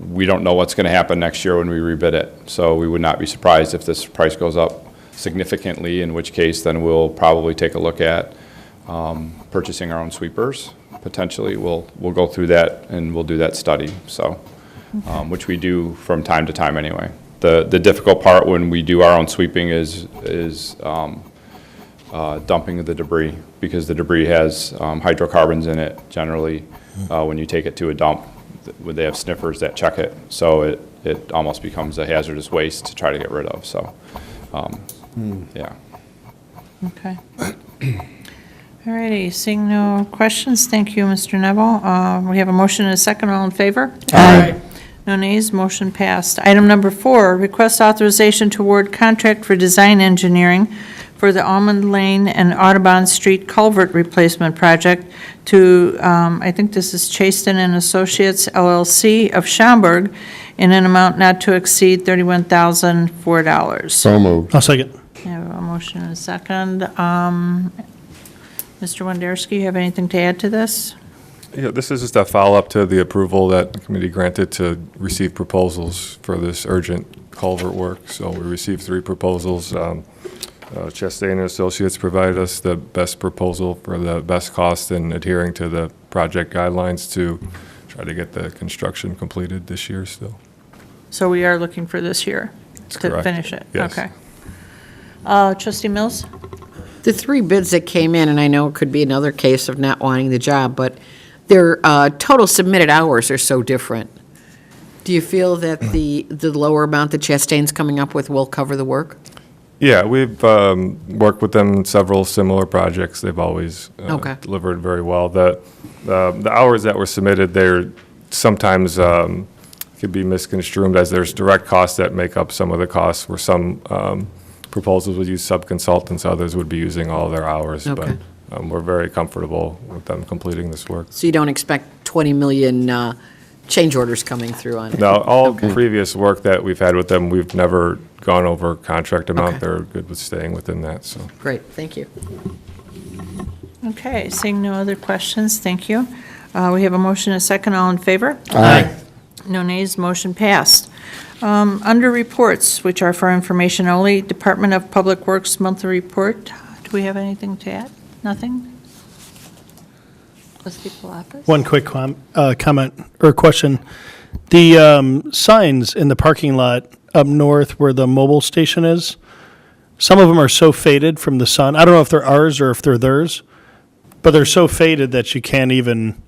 We don't know what's going to happen next year when we rebid it, so we would not be surprised if this price goes up significantly, in which case then we'll probably take a look at purchasing our own sweepers. Potentially, we'll go through that and we'll do that study, so which we do from time to time anyway. The difficult part when we do our own sweeping is dumping of the debris, because the debris has hydrocarbons in it generally when you take it to a dump. They have sniffers that check it, so it almost becomes a hazardous waste to try to get rid of, so, yeah. Okay. All righty, seeing no questions, thank you, Mr. Neville. We have a motion and a second. All in favor? Aye. No nays, motion passed. Item number 4, request authorization to award contract for design engineering for the Almond Lane and Audubon Street culvert replacement project to, I think this is Chasten and Associates LLC of Schaumburg in an amount not to exceed $31,004. So moved. I'll second. I have a motion and a second. Mr. Wonderski, you have anything to add to this? Yeah, this is just a follow-up to the approval that the committee granted to receive proposals for this urgent culvert work. So we received 3 proposals. Chastain and Associates provided us the best proposal for the best cost and adhering to the project guidelines to try to get the construction completed this year still. So we are looking for this year to correct. finish it? Yes. Okay. Trustee Mills? The 3 bids that came in, and I know it could be another case of not wanting the job, but their total submitted hours are so different. Do you feel that the lower amount that Chastain's coming up with will cover the work? Yeah, we've worked with them in several similar projects. They've always Okay. delivered very well. The hours that were submitted, they're sometimes could be misconstrued as there's direct costs that make up some of the costs, where some proposals would use sub-consultants, others would be using all their hours. Okay. But we're very comfortable with them completing this work. So you don't expect 20 million change orders coming through on it? Now, all previous work that we've had with them, we've never gone over contract amount. Okay. They're good with staying within that, so. Great, thank you. Okay, seeing no other questions, thank you. We have a motion and a second, all in favor? Aye. No nays, motion passed. Under reports, which are for information only, Department of Public Works monthly report. Do we have anything to add? Nothing? Trustee Palafis? One quick comment or question. The signs in the parking lot up north where the mobile station is, some of them are so faded from the sun. I don't know if they're ours or if they're theirs, but they're so faded that you can't even,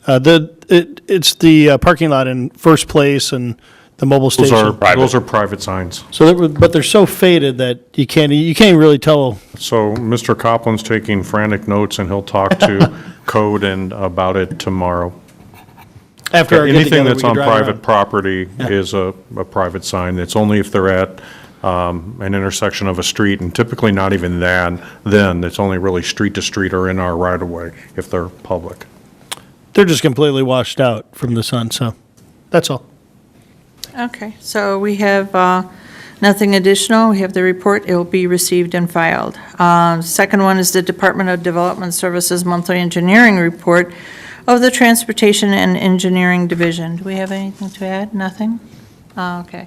it's the parking lot in First Place and the mobile Those station. are private signs. So, but they're so faded that you can't really tell. So Mr. Copland's taking frantic notes, and he'll talk to code and about it tomorrow. After our Anything get-together, that's we can on drive private around. property Yeah. is a private sign. It's only if they're at an intersection of a street, and typically not even then it's only really street to street or in our right of way if they're public. They're just completely washed out from the sun, so that's all. Okay, so we have nothing additional. We have the report. It will be received and filed. Second one is the Department of Development Services Monthly Engineering Report of the Transportation and Engineering Division. Do we have anything to add? Nothing? Okay.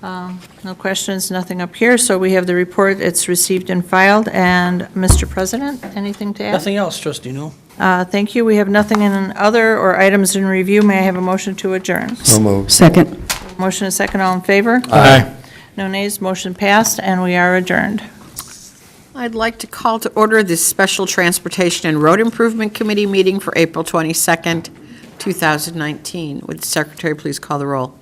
No questions, nothing up here. So we have the report. It's received and filed. And Mr. President, anything to add? Nothing else, trustee Newell. Thank you. We have nothing in other or items in review. May I have a motion to adjourn? So moved. Second. Motion and second, all in favor? Aye. No nays, motion passed, and we are adjourned. I'd like to call to order this Special Transportation and Road Improvement Committee meeting for April 22nd, 2019. Would the secretary please call the roll?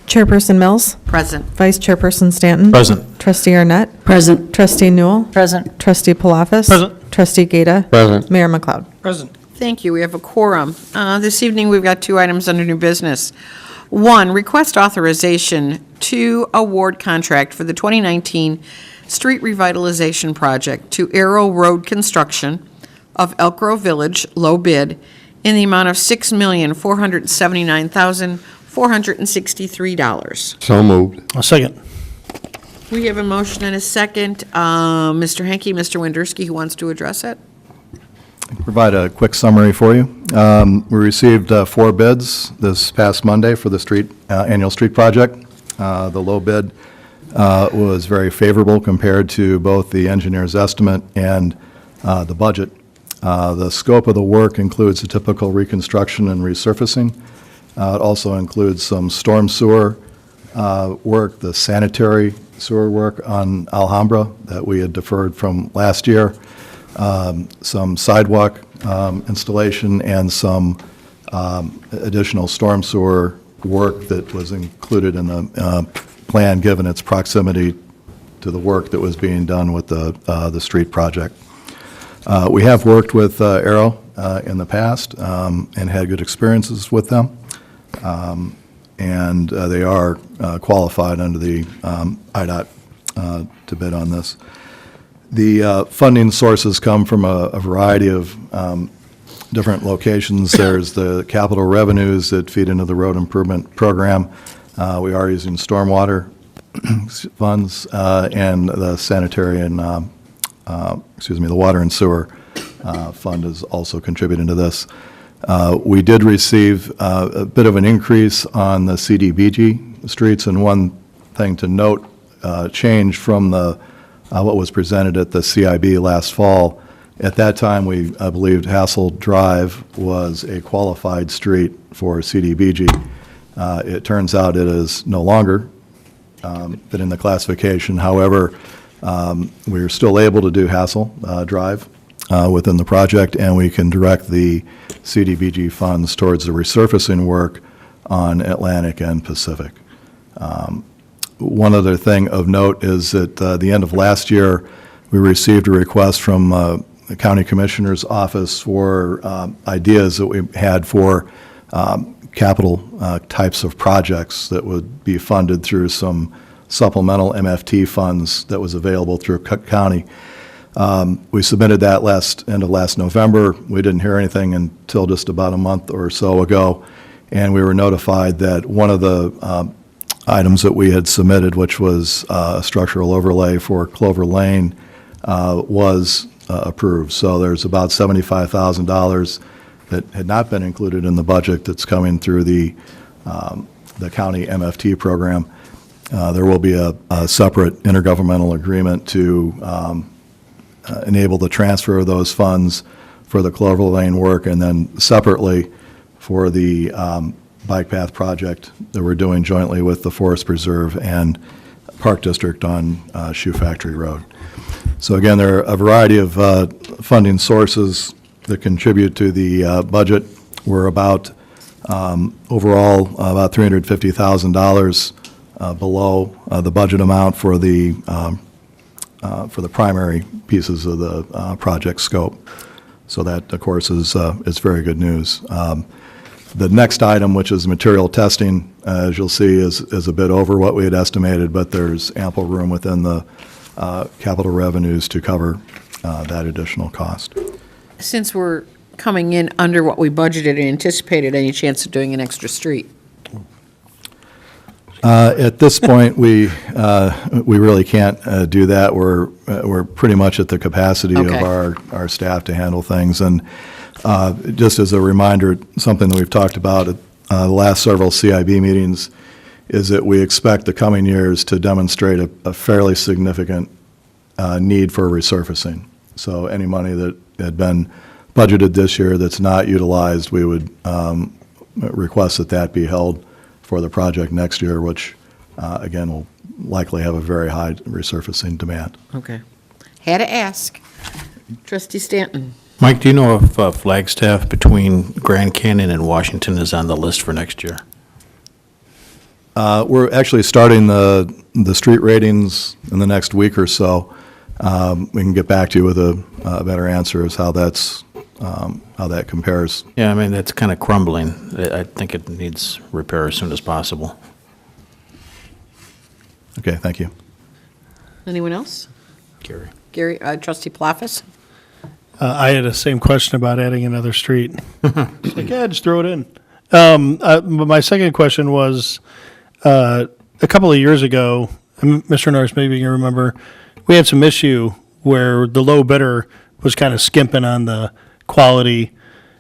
Chairperson Mills? Present. Vice Chairperson Stanton? Present. Trustee Arnett? Present. Trustee Newell? Present. Trustee Palafis? Present. Trustee Gata? Present. Mayor McLeod? Present. Thank you. We have a quorum. This evening, we've got 2 items under new business. 1, request authorization to award contract for the 2019 street revitalization project to Arrow Road Construction of Elk Grove Village, low bid, in the amount of $6,479,463. So moved. A second. We have a motion and a second. Mr. Henke, Mr. Wenderski, who wants to address it? Provide a quick summary for you. We received 4 bids this past Monday for the annual street project. The low bid was very favorable compared to both the engineer's estimate and the budget. The scope of the work includes a typical reconstruction and resurfacing. It also includes some storm sewer work, the sanitary sewer work on Alhambra that we had deferred from last year, some sidewalk installation, and some additional storm sewer work that was included in the plan, given its proximity to the work that was being done with the street project. We have worked with Arrow in the past and had good experiences with them. and they are qualified under the IDOT to bid on this. The funding sources come from a variety of different locations. There's the capital revenues that feed into the road improvement program. We are using stormwater funds and the sanitary and, the water and sewer fund is also contributing to this. We did receive a bit of an increase on the CDBG streets, and one thing to note, change from what was presented at the CIB last fall. At that time, we believed Hassel Drive was a qualified street for CDBG. It turns out it is no longer fit in the classification. However, we are still able to do Hassel Drive within the project, and we can direct the CDBG funds towards the resurfacing work on Atlantic and Pacific. One other thing of note is that the end of last year, we received a request from the County Commissioner's Office for ideas that we had for capital types of projects that would be funded through some supplemental MFT funds that was available through Cook County. We submitted that end of last November. We didn't hear anything until just about a month or so ago, and we were notified that one of the items that we had submitted, which was a structural overlay for Clover Lane, was approved. So there's about $75,000 that had not been included in the budget that's coming through the county MFT program. There will be a separate intergovernmental agreement to enable the transfer of those funds for the Clover Lane work, and then separately for the bike path project that we're doing jointly with the Forest Preserve and Park District on Shoe Factory Road. So again, there are a variety of funding sources that contribute to the budget. We're about, overall, about $350,000 below the budget amount for the primary pieces of the project scope. So that, of course, is very good news. The next item, which is material testing, as you'll see, is a bit over what we had estimated, but there's ample room within the capital revenues to cover that additional cost. Since we're coming in under what we budgeted and anticipated, any chance of doing an extra street? At this point, we really can't do that. We're pretty much at the capacity of our staff to handle things. And just as a reminder, something that we've talked about at the last several CIB meetings is that we expect the coming years to demonstrate a fairly significant need for resurfacing. So any money that had been budgeted this year that's not utilized, we would request that be held for the project next year, which, again, will likely have a very high resurfacing demand. Okay. Had to ask. Trustee Stanton. Mike, do you know if Flagstaff between Grand Canyon and Washington is on the list for next year? We're actually starting the street ratings in the next week or so. We can get back to you with a better answer as how that compares. Yeah, I mean, that's kind of crumbling. I think it needs repair as soon as possible. Okay, thank you. Anyone else? Gary. Trustee Palafis? I had the same question about adding another street. It's like, yeah, just throw it in. My second question was, a couple of years ago, Mr. Norris, maybe you remember, we had some issue where the low bidder was kind of skimping on the quality.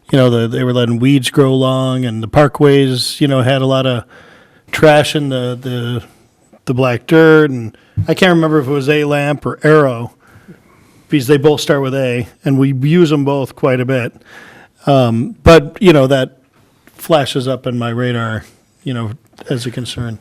They were letting weeds grow long, and the parkways, had a lot of trash in the black dirt. And I can't remember if it was A-Lamp or Arrow, because they both start with A, and we use them both quite a bit. But, that flashes up in my radar, as a concern.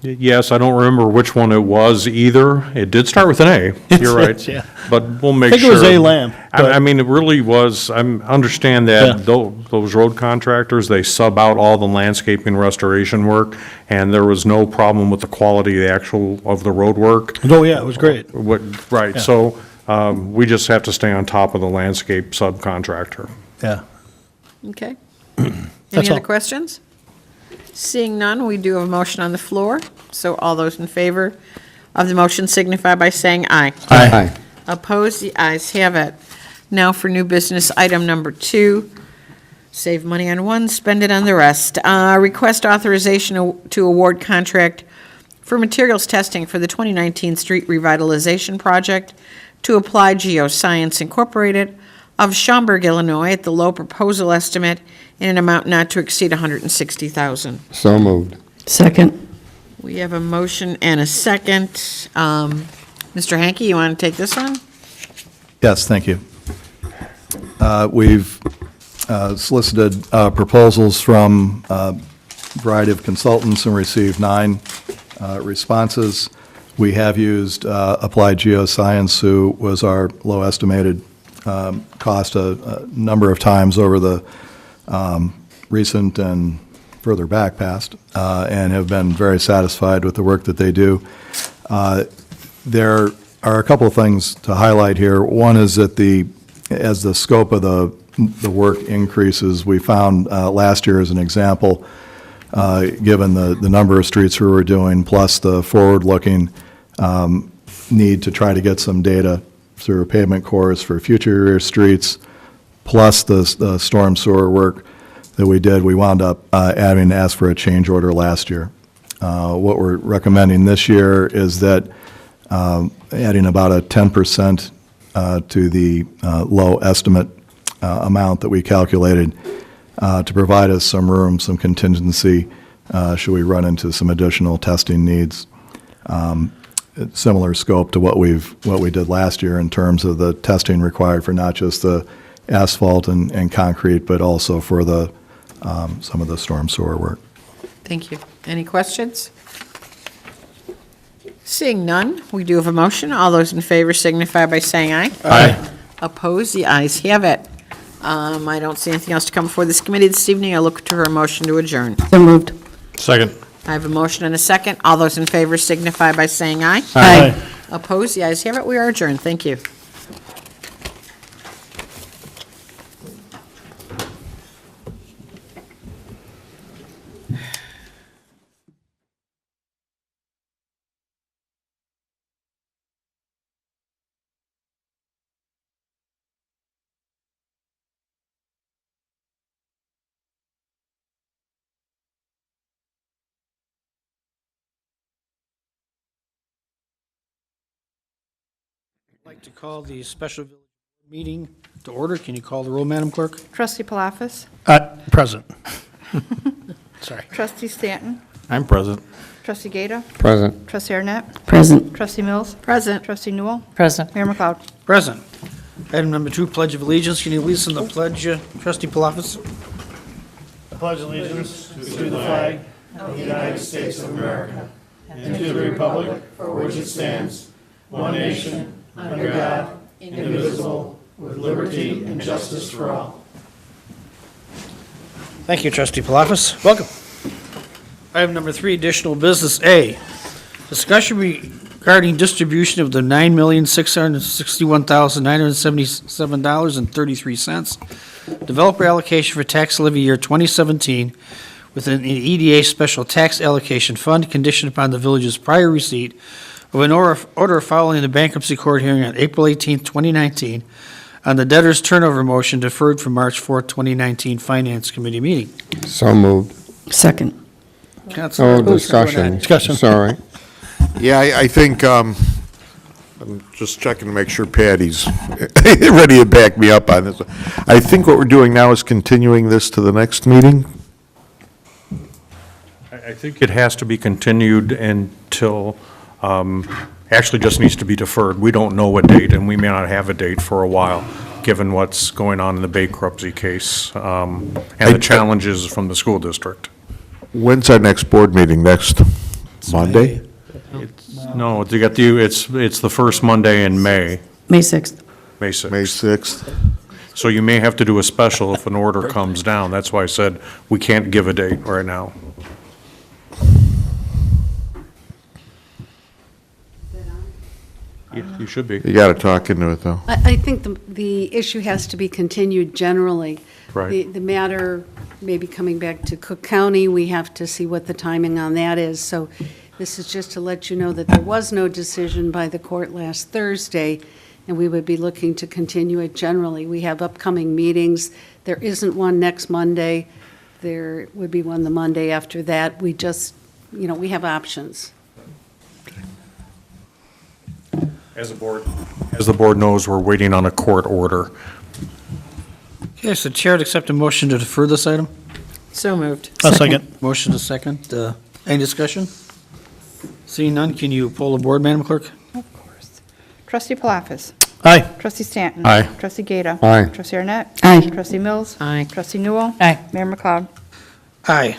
Yes, I don't remember which one it was either. It did start with an A, you're right. Yeah. But we'll make sure. I think it was A-Lamp. I mean, it really was, I understand that those road contractors, they sub out all the landscaping restoration work, and there was no problem with the quality of the road work. Oh, yeah, it was great. Right, Yeah. so we just have to stay on top of the landscape subcontractor. Yeah. Okay. That's Any other all. questions? Seeing none, we do have a motion on the floor. So all those in favor of the motion signify by saying aye. Aye. Opposed? The ayes have it. Now for new business, item number 2. Save money on one, spend it on the rest. Request authorization to award contract for materials testing for the 2019 Street Revitalization Project to Applied Geoscience Incorporated of Schaumburg, Illinois, at the low proposal estimate in an amount not to exceed $160,000. So moved. Second. We have a motion and a second. Mr. Hanky, you want to take this one? Yes, thank you. We've solicited proposals from a variety of consultants and received 9 responses. We have used Applied Geoscience, who was our low estimated cost a number of times over the recent and further back past, and have been very satisfied with the work that they do. There are a couple of things to highlight here. One is that as the scope of the work increases, we found last year as an example, given the number of streets we were doing, plus the forward-looking need to try to get some data through a pavement course for future streets, plus the storm sewer work that we did, we wound up having to ask for a change order last year. What we're recommending this year is that adding about a 10% to the low estimate amount that we calculated to provide us some room, some contingency, should we run into some additional testing needs. Similar scope to what we did last year in terms of the testing required for not just the asphalt and concrete, but also for some of the storm sewer work. Thank you. Any questions? Seeing none, we do have a motion. All those in favor signify by saying aye. Aye. Opposed? The ayes have it. I don't see anything else to come before this committee this evening. I look to a motion to adjourn. So moved. Second. I have a motion and a second. All those in favor signify by saying aye. Aye. Opposed? The ayes have it. We are adjourned. Thank you. I'd like to call the special village meeting to order. Can you call the roll, Madam Clerk? Trustee Palafis? Present. Sorry. Trustee Stanton? I'm present. Trustee Gata? Present. Trustee Arnett? Present. Trustee Mills? Present. Trustee Newell? Present. Mayor McLeod? Present. Item number 2, Pledge of Allegiance. Can you lead us in the pledge, Trustee Palafis? Pledge allegiance to the flag of the United States of America and to the republic for which it stands, one nation, under God, indivisible, with liberty and justice for all. Thank you, Trustee Palafis. Welcome. Item number 3, additional business A. Discussion regarding distribution of the $9,661,977.33 developer allocation for tax levy year 2017 within an EDA special tax allocation fund conditioned upon the village's prior receipt of an order following the bankruptcy court hearing on April 18, 2019, on the debtor's turnover motion deferred from March 4, 2019 Finance Committee meeting. So moved. Second. Councilor Oh, Booth, go ahead. discussion. Sorry. Yeah, I think, I'm just checking to make sure Patty's ready to back me up on this. I think what we're doing now is continuing this to the next meeting. I think it has to be continued until, actually just needs to be deferred. We don't know what date, and we may not have a date for a while, given what's going on in the bankruptcy case, and the challenges from the school district. When's our next board meeting? Next Monday? No, it's the first Monday in May, May 6th. May 6th. May 6th? So you may have to do a special if an order comes down. That's why I said we can't give a date right now. You should be. You got to talk into it, though. I think the issue has to be continued generally. Right. The matter may be coming back to Cook County. We have to see what the timing on that is. So this is just to let you know that there was no decision by the court last Thursday, and we would be looking to continue it generally. We have upcoming meetings. There isn't one next Monday. There would be one the Monday after that. We just, we have options. As the board knows, we're waiting on a court order. Okay, so Chair would accept a motion to defer this item. So moved. A second. Motion to second. Any discussion? Seeing none, can you poll the board, Madam Clerk? Of course. Trustee Palafis. Aye. Trustee Stanton. Aye. Trustee Gata. Aye. Trustee Arnett. Aye. Trustee Mills. Aye. Trustee Newell. Aye. Mayor McLeod. Aye.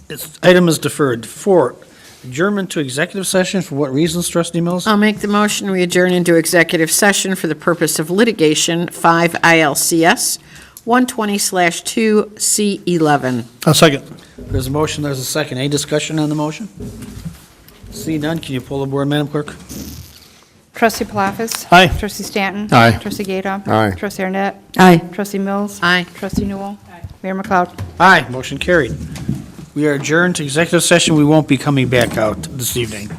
This item is deferred. 4, adjournment to executive session. For what reasons, Trustee Mills? I'll make the motion, we adjourn into executive session for the purpose of litigation, 5 ILCS 120/2C11. A second. There's a motion, there's a second. Any discussion on the motion? Seeing none, can you poll the board, Madam Clerk? Trustee Palafis. Aye. Trustee Stanton. Aye. Trustee Gata. Aye. Trustee Arnett. Aye. Trustee Mills. Aye. Trustee Newell. Mayor McLeod. Aye, motion carried. We are adjourned to executive session. We won't be coming back out this evening.